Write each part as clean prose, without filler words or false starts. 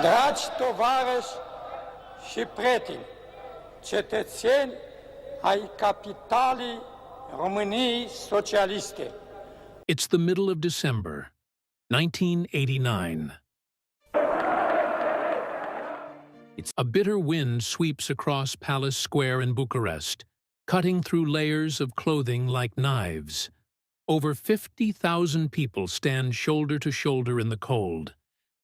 Dragi tovarăși și prieteni, cetățeni ai capitalei României socialiste. It's the middle of December, 1989. A bitter wind sweeps across Palace Square in Bucharest, cutting through layers of clothing like knives. Over 50,000 people stand shoulder to shoulder in the cold,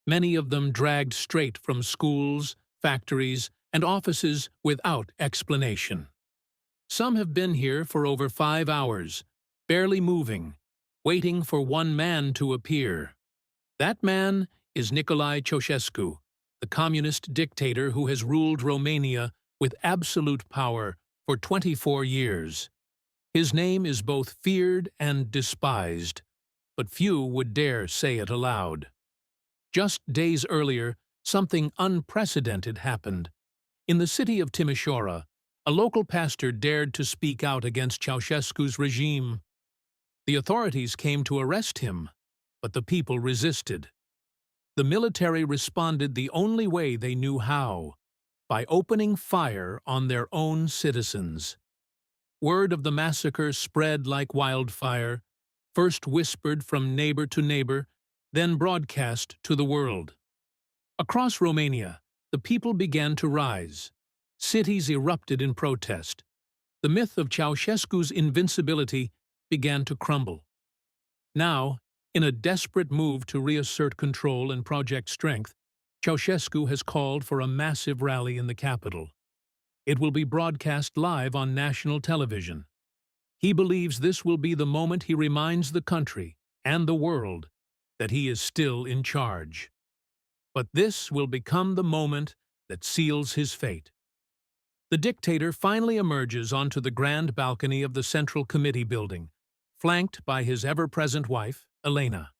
many of them dragged straight from schools, factories, and offices without explanation. Some have been here for over 5 hours, barely moving, waiting for one man to appear. That man is Nicolae Ceaușescu, the communist dictator who has ruled Romania with absolute power for 24 years. His name is both feared and despised, but few would dare say it aloud. Just days earlier, something unprecedented happened. In the city of Timișoara, a local pastor dared to speak out against Ceaușescu's regime. The authorities came to arrest him, but the people resisted. The military responded the only way they knew how, by opening fire on their own citizens. Word of the massacre spread like wildfire, first whispered from neighbor to neighbor, then broadcast to the world. Across Romania, the people began to rise. Cities erupted in protest. The myth of Ceaușescu's invincibility began to crumble. Now, in a desperate move to reassert control and project strength, Ceaușescu has called for a massive rally in the capital. It will be broadcast live on national television. He believes this will be the moment he reminds the country and the world that he is still in charge. But this will become the moment that seals his fate. The dictator finally emerges onto the grand balcony of the Central Committee building, flanked by his ever-present wife, Elena.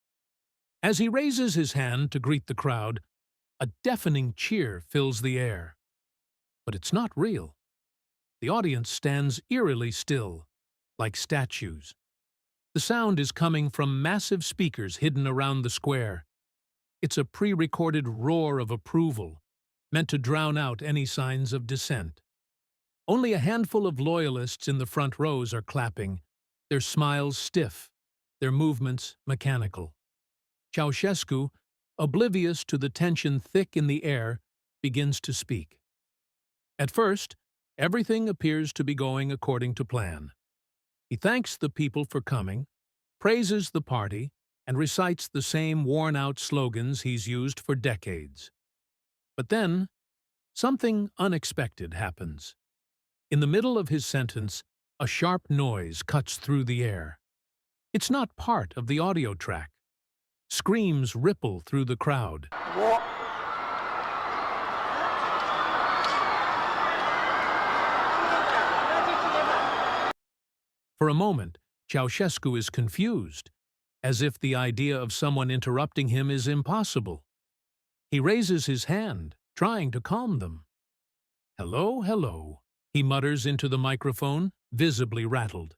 As he raises his hand to greet the crowd, a deafening cheer fills the air. But it's not real. The audience stands eerily still, like statues. The sound is coming from massive speakers hidden around the square. It's a pre-recorded roar of approval, meant to drown out any signs of dissent. Only a handful of loyalists in the front rows are clapping, their smiles stiff, their movements mechanical. Ceaușescu, oblivious to the tension thick in the air, begins to speak. At first, everything appears to be going according to plan. He thanks the people for coming, praises the party, and recites the same worn-out slogans he's used for decades. But then, something unexpected happens. In the middle of his sentence, a sharp noise cuts through the air. It's not part of the audio track. Screams ripple through the crowd. For a moment, Ceaușescu is confused, as if the idea of someone interrupting him is impossible. He raises his hand, trying to calm them. "Hello, hello," he mutters into the microphone, visibly rattled.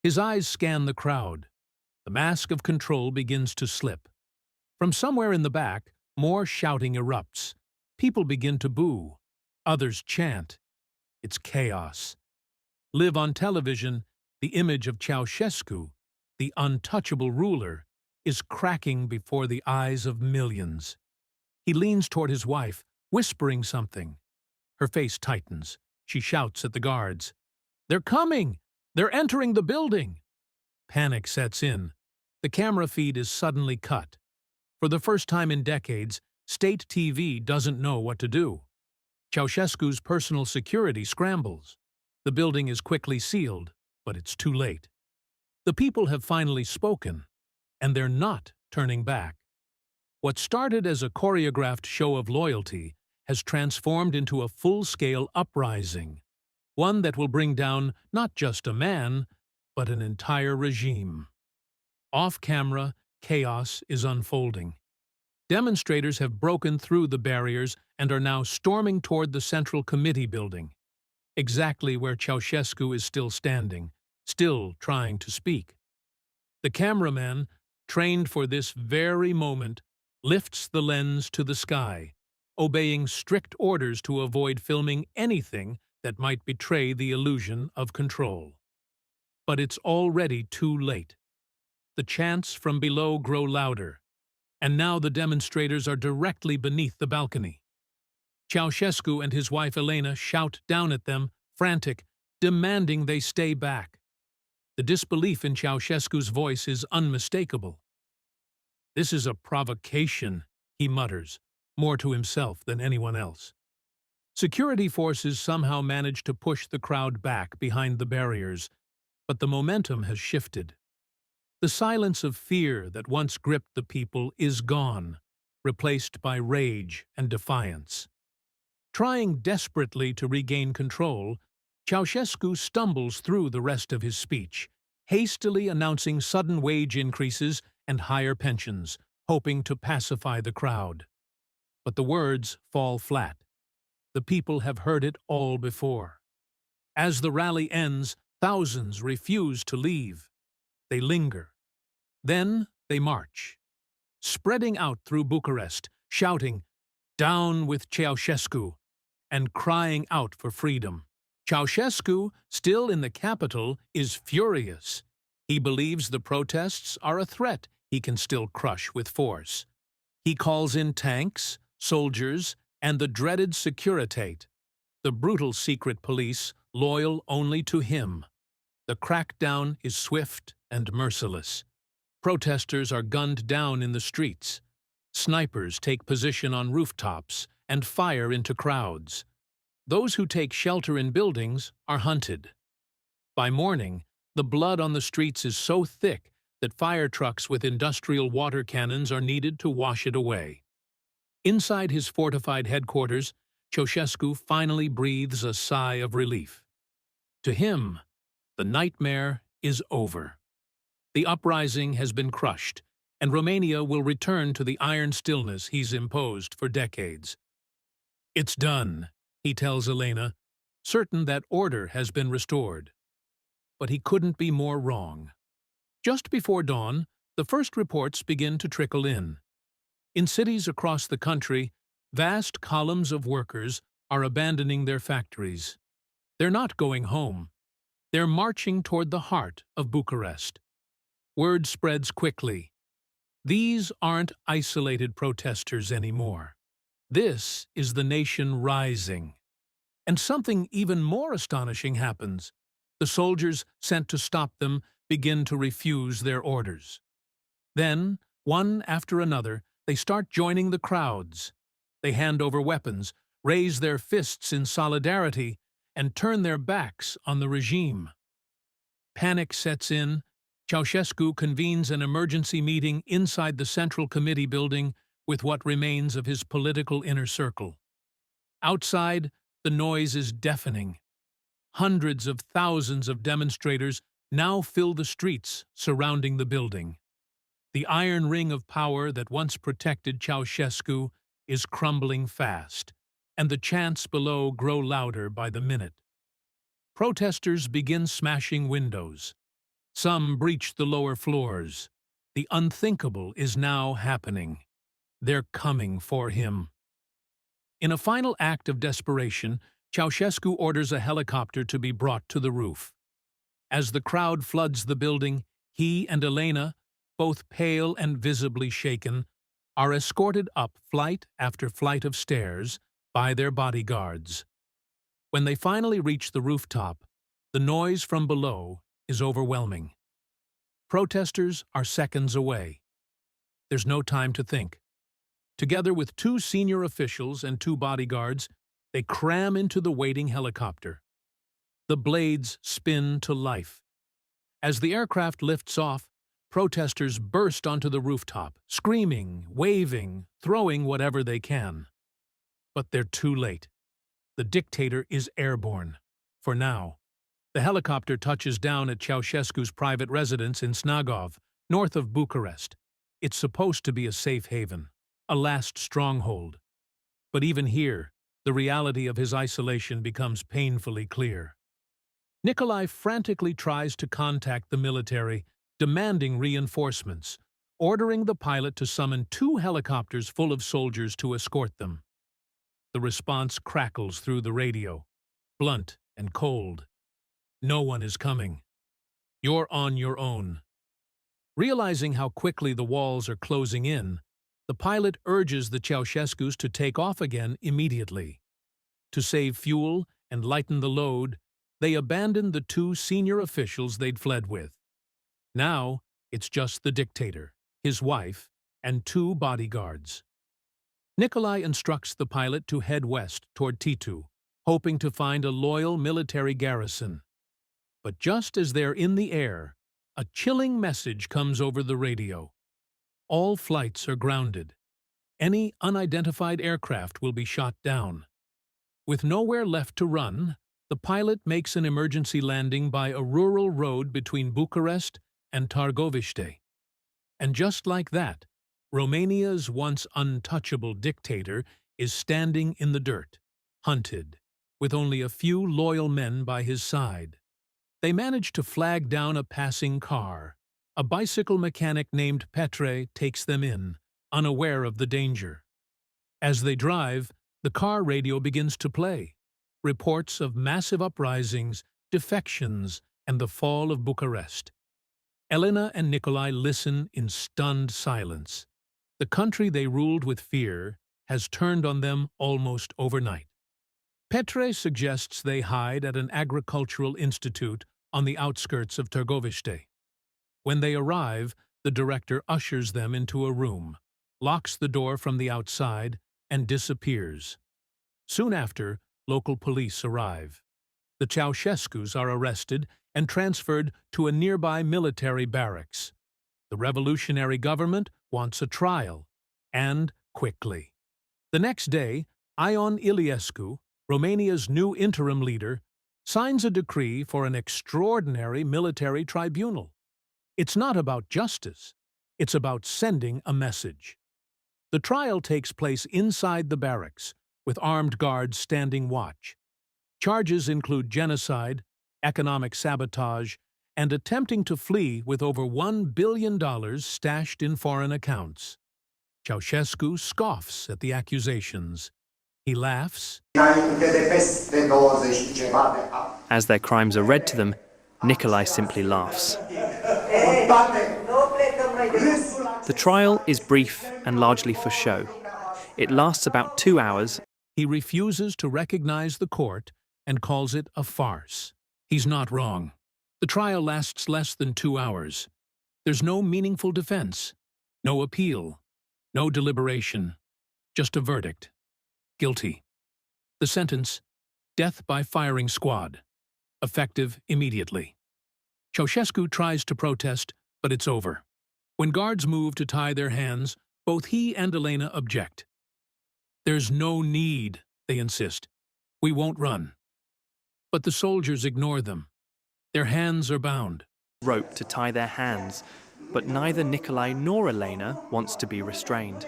His eyes scan the crowd. The mask of control begins to slip. From somewhere in the back, more shouting erupts. People begin to boo. Others chant. It's chaos. Live on television, the image of Ceaușescu, the untouchable ruler, is cracking before the eyes of millions. He leans toward his wife, whispering something. Her face tightens. She shouts at the guards. "They're coming! They're entering the building!" Panic sets in. The camera feed is suddenly cut. For the first time in decades, state TV doesn't know what to do. Ceaușescu's personal security scrambles. The building is quickly sealed, but it's too late. The people have finally spoken, and they're not turning back. What started as a choreographed show of loyalty has transformed into a full-scale uprising, one that will bring down not just a man, but an entire regime. Off-camera, chaos is unfolding. Demonstrators have broken through the barriers and are now storming toward the Central Committee building, exactly where Ceaușescu is still standing, still trying to speak. The cameraman, trained for this very moment, lifts the lens to the sky, obeying strict orders to avoid filming anything that might betray the illusion of control. But it's already too late. The chants from below grow louder, and now the demonstrators are directly beneath the balcony. Ceaușescu and his wife Elena shout down at them, frantic, demanding they stay back. The disbelief in Ceaușescu's voice is unmistakable. "This is a provocation," he mutters, more to himself than anyone else. Security forces somehow manage to push the crowd back behind the barriers, but the momentum has shifted. The silence of fear that once gripped the people is gone, replaced by rage and defiance. Trying desperately to regain control, Ceaușescu stumbles through the rest of his speech, hastily announcing sudden wage increases and higher pensions, hoping to pacify the crowd. But the words fall flat. The people have heard it all before. As the rally ends, thousands refuse to leave. They linger. Then they march, spreading out through Bucharest, shouting, "Down with Ceaușescu," and crying out for freedom. Ceaușescu, still in the capital, is furious. He believes the protests are a threat he can still crush with force. He calls in tanks, soldiers, and the dreaded Securitate, the brutal secret police loyal only to him. The crackdown is swift and merciless. Protesters are gunned down in the streets. Snipers take position on rooftops and fire into crowds. Those who take shelter in buildings are hunted. By morning, the blood on the streets is so thick that fire trucks with industrial water cannons are needed to wash it away. Inside his fortified headquarters, Ceaușescu finally breathes a sigh of relief. To him, the nightmare is over. The uprising has been crushed, and Romania will return to the iron stillness he's imposed for decades. "It's done," he tells Elena, certain that order has been restored. But he couldn't be more wrong. Just before dawn, the first reports begin to trickle in. In cities across the country, vast columns of workers are abandoning their factories. They're not going home. They're marching toward the heart of Bucharest. Word spreads quickly. These aren't isolated protesters anymore. This is the nation rising. And something even more astonishing happens. The soldiers sent to stop them begin to refuse their orders. Then, one after another, they start joining the crowds. They hand over weapons, raise their fists in solidarity, and turn their backs on the regime. Panic sets in. Ceaușescu convenes an emergency meeting inside the Central Committee building with what remains of his political inner circle. Outside, the noise is deafening. Hundreds of thousands of demonstrators now fill the streets surrounding the building. The iron ring of power that once protected Ceaușescu is crumbling fast, and the chants below grow louder by the minute. Protesters begin smashing windows. Some breach the lower floors. The unthinkable is now happening. They're coming for him. In a final act of desperation, Ceaușescu orders a helicopter to be brought to the roof. As the crowd floods the building, he and Elena, both pale and visibly shaken, are escorted up flight after flight of stairs by their bodyguards. When they finally reach the rooftop, the noise from below is overwhelming. Protesters are seconds away. There's no time to think. Together with 2 senior officials and 2 bodyguards, they cram into the waiting helicopter. The blades spin to life. As the aircraft lifts off, protesters burst onto the rooftop, screaming, waving, throwing whatever they can. But they're too late. The dictator is airborne. For now. The helicopter touches down at Ceaușescu's private residence in Snagov, north of Bucharest. It's supposed to be a safe haven, a last stronghold. But even here, the reality of his isolation becomes painfully clear. Nicolae frantically tries to contact the military, demanding reinforcements, ordering the pilot to summon 2 helicopters full of soldiers to escort them. the response crackles through the radio, blunt and cold. No one is coming. You're on your own. Realizing how quickly the walls are closing in, the pilot urges the Ceaușescus to take off again immediately. To save fuel and lighten the load, they abandon the two senior officials they'd fled with. Now, it's just the dictator, his wife, and two bodyguards. Nicolae instructs the pilot to head west toward Titu, hoping to find a loyal military garrison. But just as they're in the air, a chilling message comes over the radio. All flights are grounded. Any unidentified aircraft will be shot down. With nowhere left to run, the pilot makes an emergency landing by a rural road between Bucharest and Târgoviște. And just like that, Romania's once untouchable dictator is standing in the dirt, hunted, with only a few loyal men by his side. They manage to flag down a passing car. A bicycle mechanic named Petre takes them in, unaware of the danger. As they drive, the car radio begins to play. Reports of massive uprisings, defections, and the fall of Bucharest. Elena and Nicolae listen in stunned silence. The country they ruled with fear has turned on them almost overnight. Petre suggests they hide at an agricultural institute on the outskirts of Târgoviște. When they arrive, the director ushers them into a room, locks the door from the outside, and disappears. Soon after, local police arrive. The Ceaușescus are arrested and transferred to a nearby military barracks. The revolutionary government wants a trial, and quickly. The next day, Ion Iliescu, Romania's new interim leader, signs a decree for an extraordinary military tribunal. It's not about justice, it's about sending a message. The trial takes place inside the barracks, with armed guards standing watch. Charges include genocide, economic sabotage, and attempting to flee with over $1 billion stashed in foreign accounts. Ceaușescu scoffs at the accusations. He laughs. As their crimes are read to them, Nicolae simply laughs. The trial is brief and largely for show. It lasts about 2 hours. He refuses to recognize the court and calls it a farce. He's not wrong. The trial lasts less than 2 hours. There's no meaningful defense, no appeal, no deliberation, just a verdict. Guilty. The sentence, death by firing squad, effective immediately. Ceaușescu tries to protest, but it's over. When guards move to tie their hands, both he and Elena object. There's no need, they insist. We won't run. But the soldiers ignore them. Their hands are bound. Rope to tie their hands, but neither Nicolae nor Elena wants to be restrained.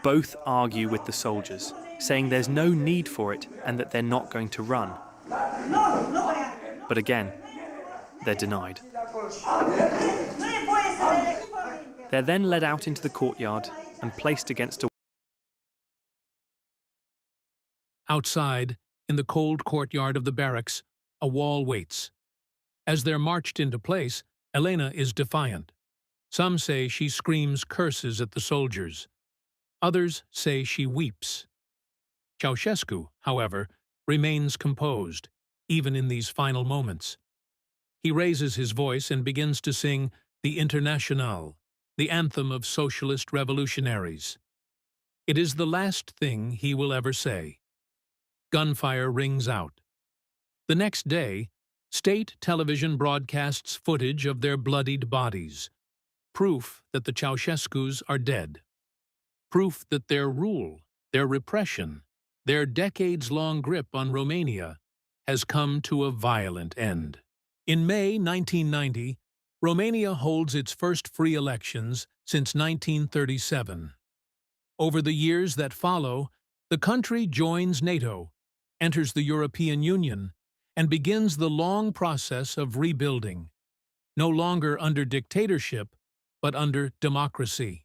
Both argue with the soldiers, saying there's no need for it and that they're not going to run. But again, they're denied. They're then led out into the courtyard and placed against a... Outside, in the cold courtyard of the barracks, a wall waits. As they're marched into place, Elena is defiant. Some say she screams curses at the soldiers. Others say she weeps. Ceaușescu, however, remains composed, even in these final moments. He raises his voice and begins to sing the Internationale, the anthem of socialist revolutionaries. It is the last thing he will ever say. Gunfire rings out. The next day, state television broadcasts footage of their bloodied bodies, proof that the Ceaușescus are dead. Proof that their rule, their repression, their decades-long grip on Romania has come to a violent end. In May 1990, Romania holds its first free elections since 1937. Over the years that follow, the country joins NATO, enters the European Union, and begins the long process of rebuilding, no longer under dictatorship, but under democracy.